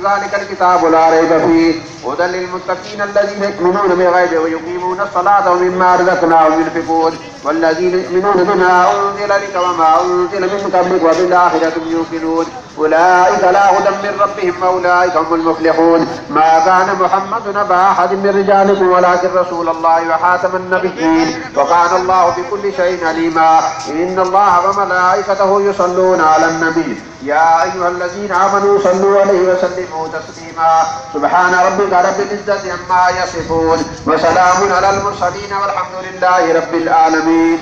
ज़ालिकल किताबु ला रैब फ़ीहि हुदल लिलमुत्तक़ीन अल्लज़ीना युमिनूना बिल-ग़ैबि व युक़ीमूना अस्सलाता व मिम्मा रज़क़नाहुम युनफ़िक़ून वल्लज़ीना युमिनूना बिमा उन्ज़िला इलैका व मा उन्ज़िला मिन क़ब्लिक व बिल-आख़िरति हुम यूक़िनून उलाइका ला हुदन मिन रब्बिहिम व उलाइका हुमुल मुफ़्लिहून मा कान मुहम्मदुन अबा अहदिन मिन रिजालिकुम वलाकिन रसूलल्लाहि व ख़ातमन नबिय्यीन व कान अल्लाहु बिकुल्लि शैइन अलीमा इन्नल्लाहा व मलाइकतहु युसल्लूना अलन नबी या अय्युहल्लज़ीना आमनू सल्लू अलैहि व सल्लिमू तस्लीमा सुब्हान रब्बिका रब्बिल इज़्ज़ति अम्मा यसिफून व सलामुन अलल मुरसलीन वल्हम्दुलिल्लाहि रब्बिल आलमीन।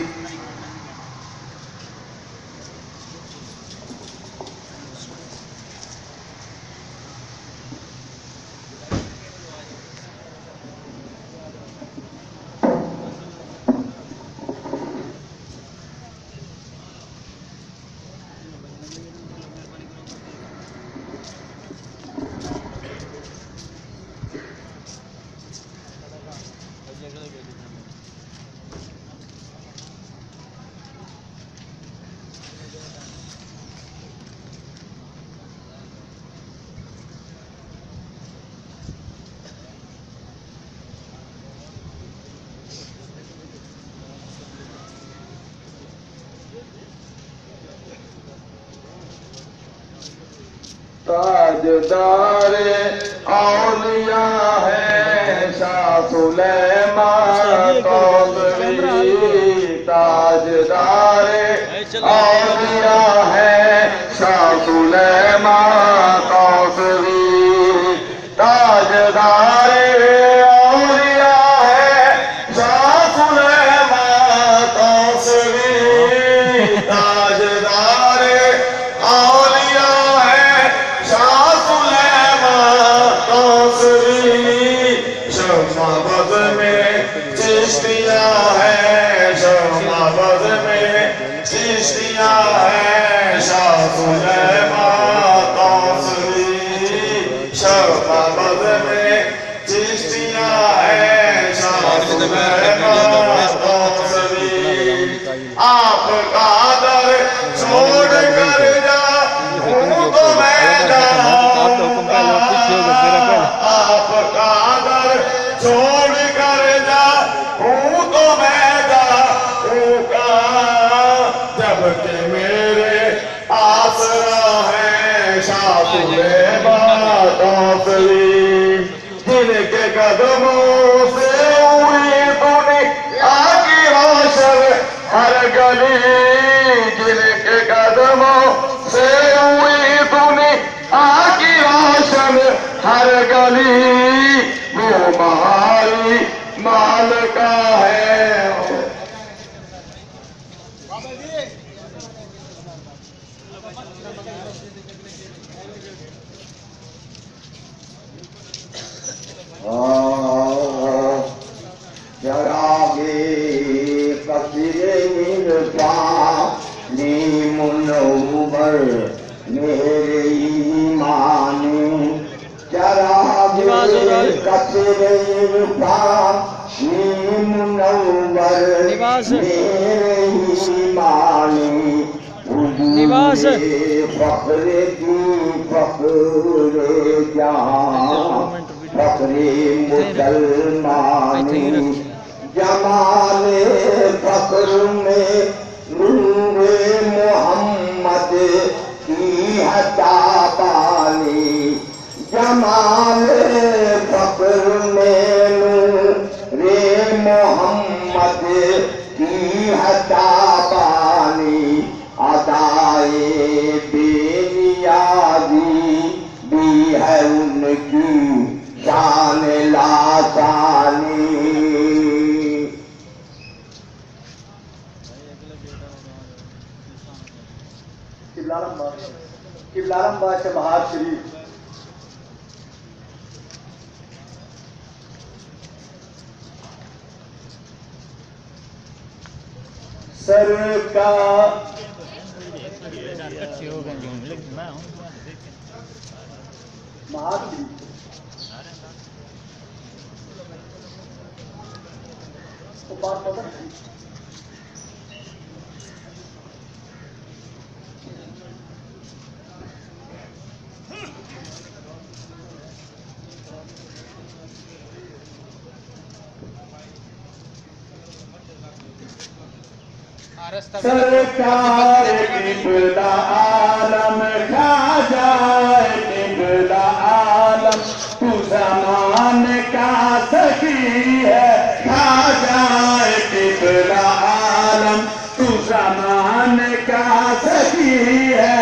ताजदारे औलिया है शाह सुलेमान कौसरी ताजदारे औलिया है शाह सुलेमान कौसरी ताजदारे औलिया है शाह सुलेमान कौसरी ताजदारे औलिया है शाह सुलेमान कौसरी शमाबद में चिश्तिया है शमाबद में चिश्तिया है शाह सुलेमान कौसरी शमाबद में चिश्तिया है शाह सुलेमान कौसरी आपका दर छोड़ कर जा तो मैं जाऊंगा आपका दर छोड़ कर जा तो मैं जाऊंगा जबकि मेरे आसरा है शाह सुलेमान कौसरी जिनके कदमों से हुई तूने आगे रोशन हर गली जिनके कदमों से हुई तूने आगे रोशन हर गली वो महारी माल का है। जरागे कसीरे मिलता नी मुनव्वर मेरे ईमान जरागे कसीरे मिलता नी मुनव्वर मेरे ईमान निवास फखरे की फखरे जहां फखरे मुसलमानी जमाले फख्र में नूरे मोहम्मद की हता पानी जमाले फख्र में नूरे मोहम्मद की हता पानी अदाए बेनियाजी भी है उनकी शान लासानी। किबलारम बादशाह महार शरीफ सरकार महार शरीफ तो बात पता सरकार किबला आलम खाजा किबला आलम तू ज़मान का सखी है खाजा किबला आलम तू ज़मान का सखी है